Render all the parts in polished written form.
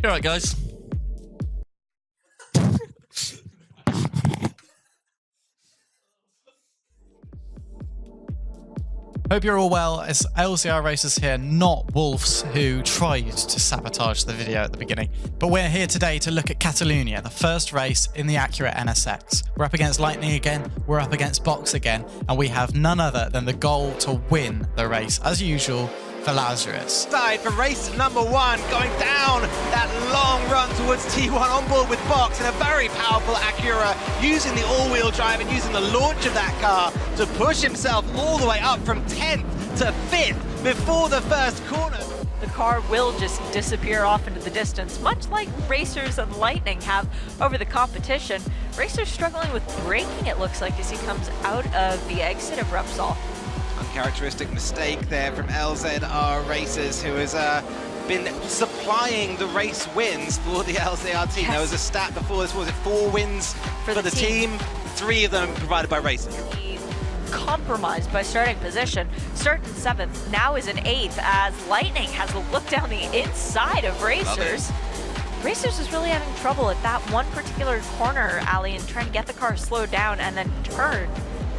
All right, guys. Hope you're all well. It's LCR Racers here, not Wolves, who tried to sabotage the video at the beginning. But we're here today to look at Catalonia, the first race in the Accurate NSX. We're up against Lightning again, we're up against Box again, and we have none other than the goal to win the race, as usual, for Lazarus. Side for race number one, going down that long run towards T1 on board with Box in a very powerful Acura, using the all-wheel drive and using the launch of that car to push himself all the way up from 10th to 5th before the first corner. The car will just disappear off into the distance, much like Racers and Lightning have over the competition. Racers struggling with braking, it looks like, as he comes out of the exit of Repsol. Uncharacteristic mistake there from LZR Racers, who has been supplying the race wins for the LZR team. Yes. There was a stat before this, was it 4 wins for the team? 3 of them provided by Racers. He compromised by starting position, starting 7th, now is in 8th, as Lightning has a look down the inside of Racers. Racers is really having trouble at that one particular corner, Ali, and trying to get the car slowed down and then turn.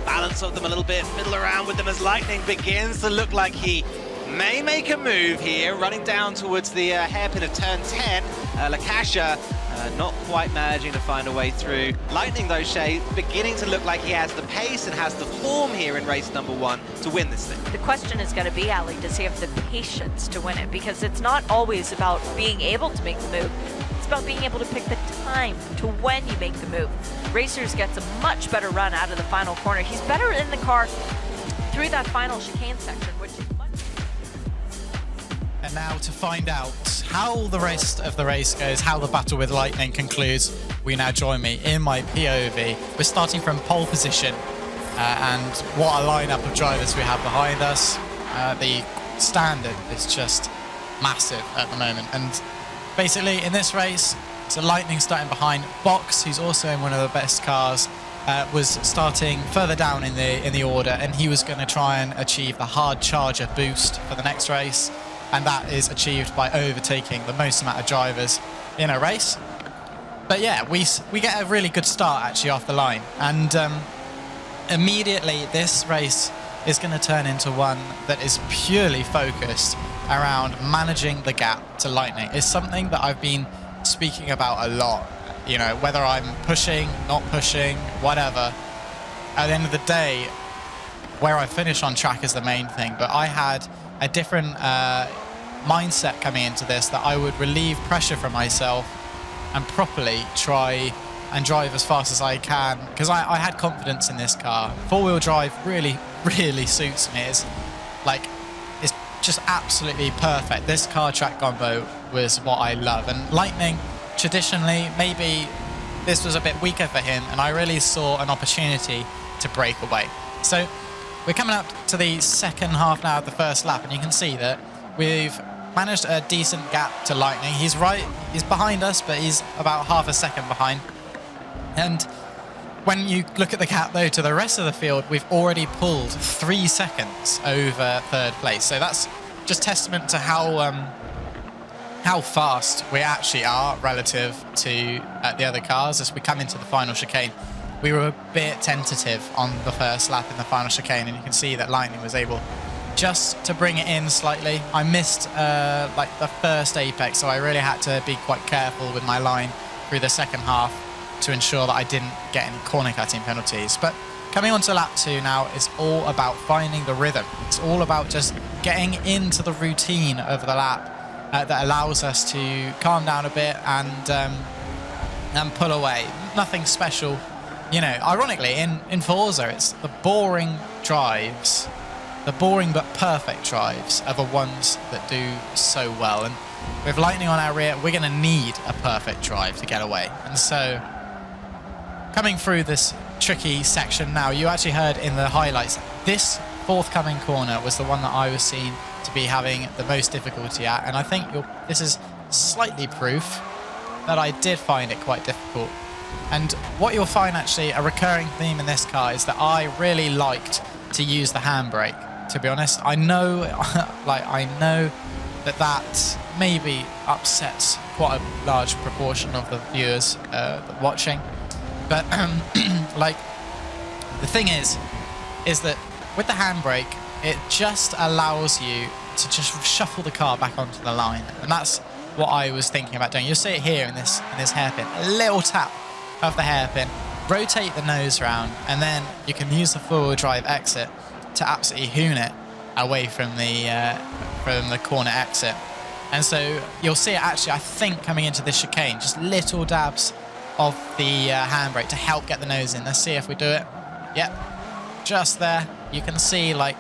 Balance of them a little bit, fiddle around with them as Lightning begins to look like he may make a move here, running down towards the hairpin of turn 10. Lakasha not quite managing to find a way through. Lightning, though, Shay, beginning to look like he has the pace and has the form here in race number 1 to win this thing. The question is going to be, Ali, does he have the patience to win it? Because it's not always about being able to make the move. It's about being able to pick the time to when you make the move. Racers gets a much better run out of the final corner. He's better in the car through that final chicane section, which is much... And now to find out how the rest of the race goes, how the battle with Lightning concludes, we now join me in my POV. We're starting from pole position, and what a lineup of drivers we have behind us. The standard is just massive at the moment, and basically in this race, so Lightning starting behind Box, who's also in one of the best cars, was starting further down in the order, and he was going to try and achieve the hard charger boost for the next race, and that is achieved by overtaking the most amount of drivers in a race. But yeah, we get a really good start actually off the line, and immediately this race is going to turn into one that is purely focused around managing the gap to Lightning. It's something that I've been speaking about a lot, you know, whether I'm pushing, not pushing, whatever. At the end of the day, where I finish on track is the main thing, but I had a different mindset coming into this, that I would relieve pressure from myself and properly try and drive as fast as I can, because I had confidence in this car. 4-wheel drive really suits me. It's just absolutely perfect. This car track combo was what I love, and Lightning, traditionally, maybe this was a bit weaker for him, and I really saw an opportunity to break away. So we're coming up to the second half now of the first lap, and you can see that we've managed a decent gap to Lightning. He's behind us, but he's about half a second behind. And when you look at the gap, though, to the rest of the field, we've already pulled 3 seconds over third place. So that's just testament to how fast we actually are relative to the other cars as we come into the final chicane. We were a bit tentative on the first lap in the final chicane, and you can see that Lightning was able just to bring it in slightly. I missed like the first apex, so I really had to be quite careful with my line through the second half to ensure that I didn't get any corner cutting penalties. But coming on to lap 2 now is all about finding the rhythm. It's all about just getting into the routine of the lap that allows us to calm down a bit and pull away. Nothing special. You know, ironically, in Forza, it's the boring drives, the boring but perfect drives are the ones that do so well. And with Lightning on our rear, we're going to need a perfect drive to get away. And so, coming through this tricky section now, you actually heard in the highlights, this forthcoming corner was the one that I was seen to be having the most difficulty at. And I think this is slightly proof that I did find it quite difficult. And what you'll find actually a recurring theme in this car is that I really liked to use the handbrake, to be honest. I know, I know that maybe upsets quite a large proportion of the viewers watching. But like, the thing is that with the handbrake, it just allows you to just shuffle the car back onto the line, and that's what I was thinking about doing. You'll see it here in this hairpin, a little tap of the hairpin, rotate the nose round, and then you can use the four-wheel drive exit to absolutely hoon it away from the corner exit. And so you'll see it actually, I think, coming into this chicane, just little dabs of the handbrake to help get the nose in. Let's see if we do it. Yep, just there. You can see like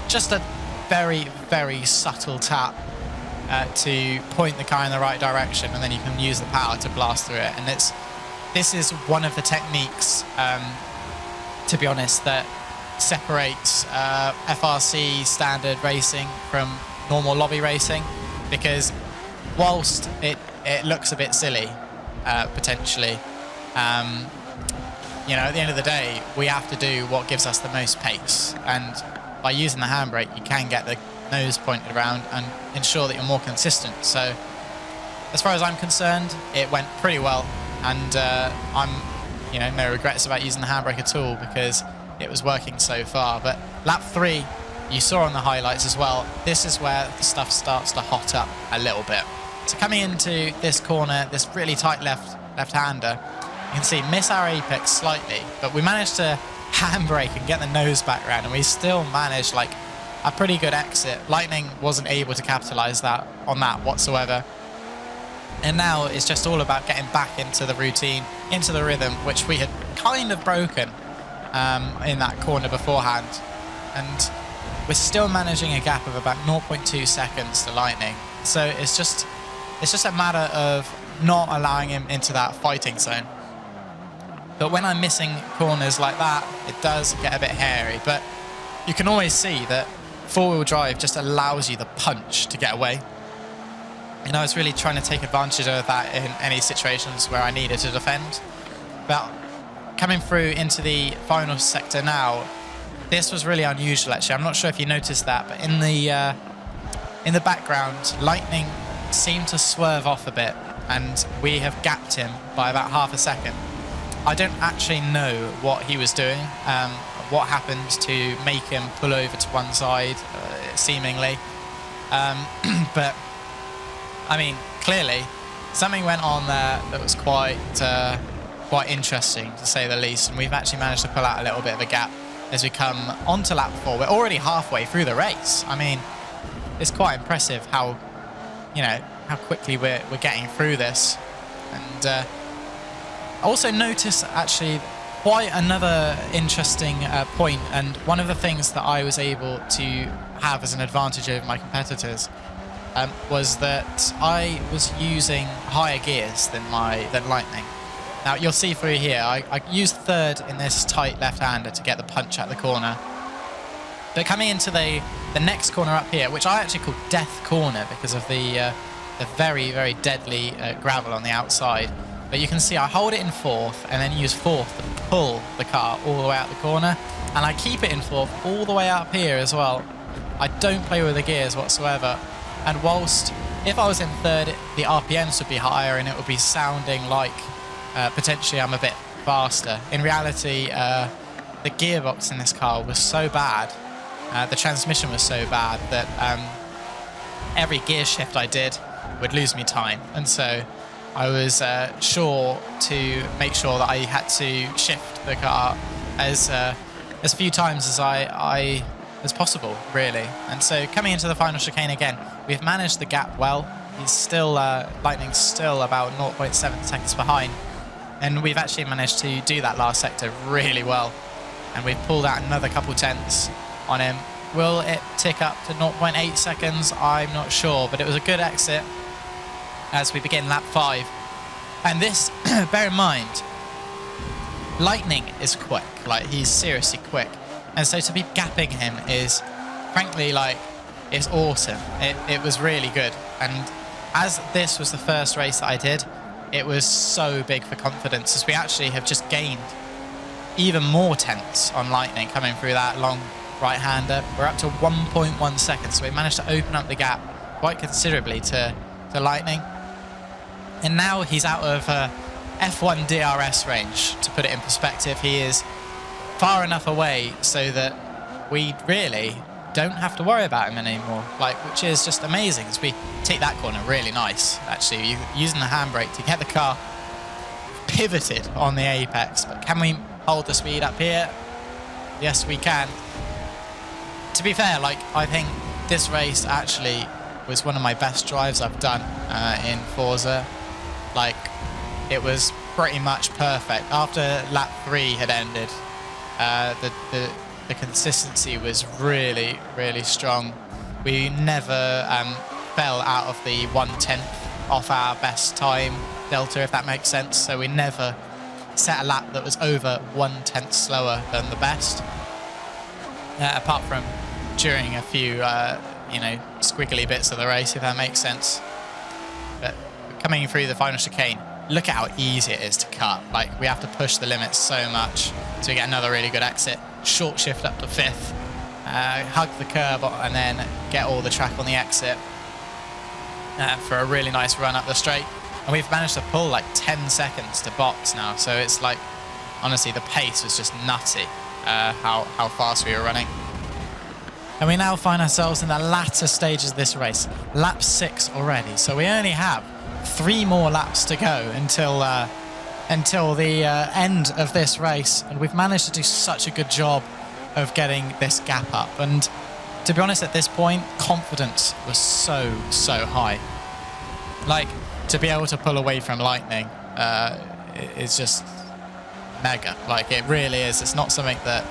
just a very, very subtle tap to point the car in the right direction, and then you can use the power to blast through it. And this is one of the techniques, to be honest, that separates FRC standard racing from normal lobby racing, because whilst it looks a bit silly, potentially, you know, at the end of the day, we have to do what gives us the most pace, and by using the handbrake, you can get the nose pointed around and ensure that you're more consistent. So as far as I'm concerned, it went pretty well, and I'm, you know, no regrets about using the handbrake at all, because it was working so far. But lap 3, you saw on the highlights as well, this is where the stuff starts to hot up a little bit. So coming into this corner, this really tight left-hander, you can see miss our apex slightly, but we managed to handbrake and get the nose back around, and we still managed like a pretty good exit. Lightning wasn't able to capitalize on that whatsoever. And now it's just all about getting back into the routine, into the rhythm, which we had kind of broken in that corner beforehand. And we're still managing a gap of about 0.2 seconds to Lightning. So it's just a matter of not allowing him into that fighting zone. But when I'm missing corners like that, it does get a bit hairy. But you can always see that four-wheel drive just allows you the punch to get away. And I was really trying to take advantage of that in any situations where I needed to defend. But coming through into the final sector now, this was really unusual actually. I'm not sure if you noticed that, but in the background, Lightning seemed to swerve off a bit, and we have gapped him by about half a second. I don't actually know what he was doing, what happened to make him pull over to one side, seemingly. But, I mean, clearly, something went on there that was quite interesting, to say the least, and we've actually managed to pull out a little bit of a gap as we come onto lap 4. We're already halfway through the race. I mean, it's quite impressive how quickly we're getting through this. And I also noticed actually quite another interesting point, and one of the things that I was able to have as an advantage over my competitors was that I was using higher gears than Lightning. Now you'll see through here, I used third in this tight left-hander to get the punch at the corner. But coming into the next corner up here, which I actually call Death Corner because of the very, very deadly gravel on the outside. But you can see I hold it in fourth and then use fourth to pull the car all the way out the corner. And I keep it in fourth all the way up here as well. I don't play with the gears whatsoever. And whilst if I was in third, the RPMs would be higher and it would be sounding like potentially I'm a bit faster. In reality, the gearbox in this car was so bad, the transmission was so bad that every gear shift I did would lose me time. And so I was sure to make sure that I had to shift the car as few times as possible, really. And so coming into the final chicane again, we've managed the gap well. He's still Lightning's still about 0.7 seconds behind, and we've actually managed to do that last sector really well. And we've pulled out another couple tenths on him. Will it tick up to 0.8 seconds? I'm not sure, but it was a good exit as we begin lap 5. And this, bear in mind, Lightning is quick, like he's seriously quick. And so to be gapping him is, frankly, like, it's awesome. It was really good. And as this was the first race that I did, it was so big for confidence, as we actually have just gained even more tenths on Lightning coming through that long right-hander. We're up to 1.1 seconds, so we managed to open up the gap quite considerably to Lightning. And now he's out of F1 DRS range. To put it in perspective, he is far enough away so that we really don't have to worry about him anymore, which is just amazing as we take that corner. Really nice, actually, using the handbrake to get the car pivoted on the apex. But can we hold the speed up here? Yes, we can. To be fair, I think this race actually was one of my best drives I've done in Forza. It was pretty much perfect. After lap 3 had ended, the consistency was really, really strong. We never fell out of the 1/10 off our best time delta, if that makes sense. So we never set a lap that was over 1/10 slower than the best, apart from during a few, squiggly bits of the race, if that makes sense. But coming through the final chicane, look at how easy it is to cut. We have to push the limits so much to get another really good exit. Short shift up to 5th, hug the curb, and then get all the track on the exit for a really nice run up the straight. And we've managed to pull 10 seconds to box now. So it's honestly, the pace was just nutty, how fast we were running. And we now find ourselves in the latter stages of this race. Lap 6 already. So we only have 3 more laps to go until the end of this race, and we've managed to do such a good job of getting this gap up. And to be honest, at this point, confidence was so high. To be able to pull away from Lightning is just mega. It really is. It's not something that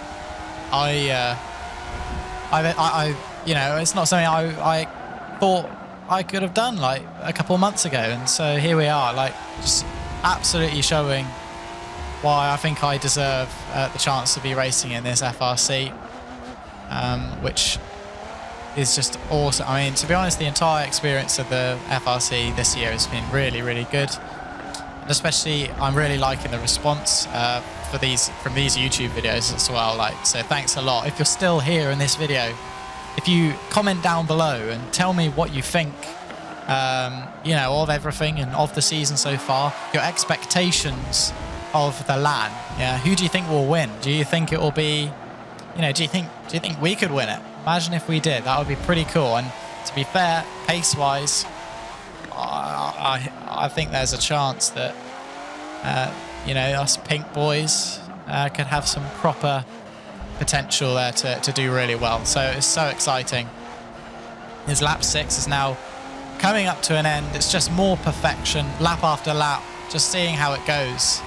it's not something I thought I could have done a couple of months ago. And so here we are, just absolutely showing why I think I deserve the chance to be racing in this FRC, which is just awesome. I mean, to be honest, the entire experience of the FRC this year has been really, really good. And especially, I'm really liking the response from these YouTube videos as well. So thanks a lot. If you're still here in this video, if you comment down below and tell me what you think, of everything and of the season so far, your expectations of the LAN. Yeah, who do you think will win? Do you think it will be, do you think we could win it? Imagine if we did. That would be pretty cool. And to be fair, pace-wise, I think there's a chance that, us pink boys could have some proper potential there to do really well. So it's so exciting. His lap 6 is now coming up to an end. It's just more perfection, lap after lap, just seeing how it goes.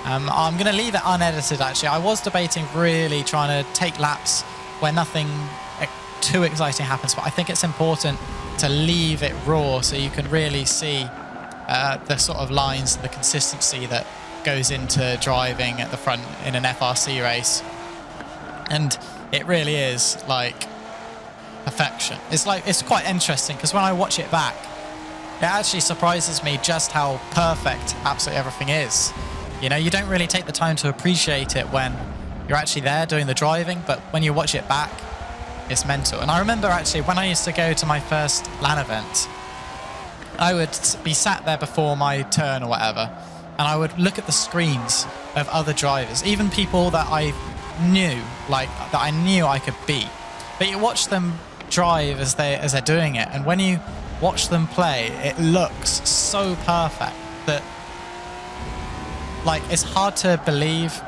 I'm going to leave it unedited, actually. I was debating really trying to take laps where nothing too exciting happens, but I think it's important to leave it raw so you can really see the sort of lines, the consistency that goes into driving at the front in an FRC race. And it really is perfection. It's quite interesting because when I watch it back, it actually surprises me just how perfect absolutely everything is. You don't really take the time to appreciate it when you're actually there doing the driving, but when you watch it back, it's mental. And I remember actually when I used to go to my first LAN event, I would be sat there before my turn or whatever, and I would look at the screens of other drivers, even people that I knew, that I knew I could beat. But you watch them drive as they're doing it, and when you watch them play, it looks so perfect that it's hard to believe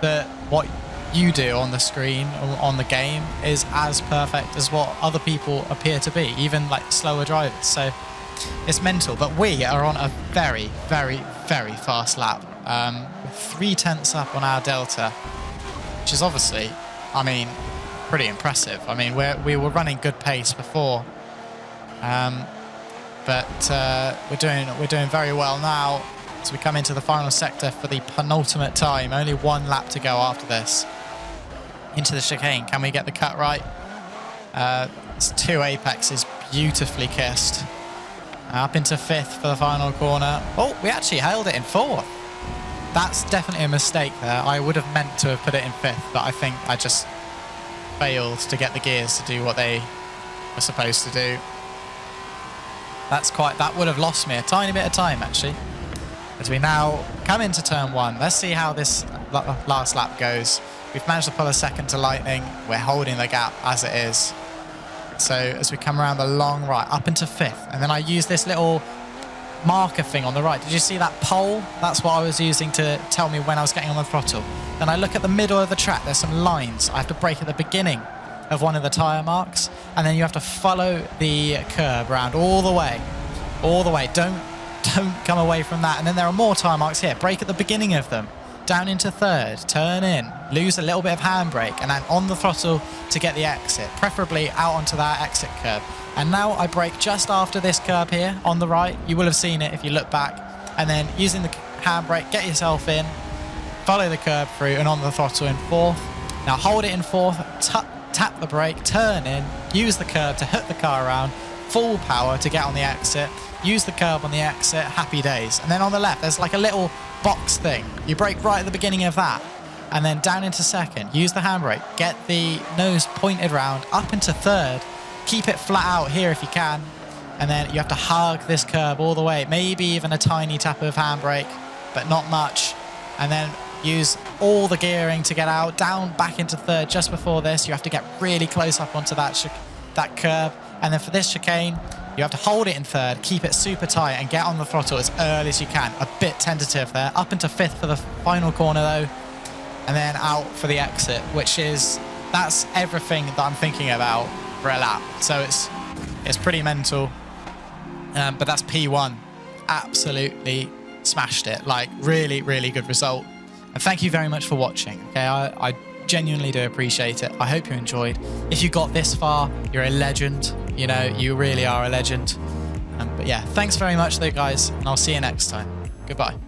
that what you do on the screen or on the game is as perfect as what other people appear to be, even slower drivers. So it's mental. But we are on a very, very, very fast lap, with 3/10 up on our delta, which is obviously, pretty impressive. We were running good pace before, but we're doing very well now. So we come into the final sector for the penultimate time. Only 1 lap to go after this. Into the chicane. Can we get the cut right? It's 2 apexes beautifully kissed. Up into 5th for the final corner. Oh, we actually held it in 4th. That's definitely a mistake there. I would have meant to have put it in 5th, but I think I just failed to get the gears to do what they were supposed to do. That would have lost me a tiny bit of time, actually. As we now come into turn 1, let's see how this last lap goes. We've managed to pull a second to Lightning. We're holding the gap as it is. So as we come around the long right, up into 5th, and then I use this little marker thing on the right. Did you see that pole? That's what I was using to tell me when I was getting on the throttle. Then I look at the middle of the track. There's some lines. I have to brake at the beginning of one of the tyre marks, and then you have to follow the curb around all the way. Don't come away from that. And then there are more tyre marks here. Brake at the beginning of them. Down into 3rd, turn in, lose a little bit of handbrake, and then on the throttle to get the exit, preferably out onto that exit curb. And now I brake just after this curb here on the right. You will have seen it if you look back. And then using the handbrake, get yourself in, follow the curb through, and on the throttle in 4th. Now hold it in 4th, tap the brake, turn in, use the curb to hook the car around, full power to get on the exit, use the curb on the exit, happy days. And then on the left, there's like a little box thing. You brake right at the beginning of that, and then down into 2nd, use the handbrake, get the nose pointed round, up into 3rd, keep it flat out here if you can, and then you have to hug this curb all the way, maybe even a tiny tap of handbrake, but not much, and then use all the gearing to get out, down back into 3rd. Just before this, you have to get really close up onto that curb, and then for this chicane, you have to hold it in 3rd, keep it super tight, and get on the throttle as early as you can. A bit tentative there. Up into 5th for the final corner though, and then out for the exit, that's everything that I'm thinking about for a lap. So it's pretty mental, but that's P1. Absolutely smashed it. Like, really, really good result. And thank you very much for watching. Okay, I genuinely do appreciate it. I hope you enjoyed. If you got this far, you're a legend. You know, you really are a legend. But yeah, thanks very much though, guys, and I'll see you next time. Goodbye.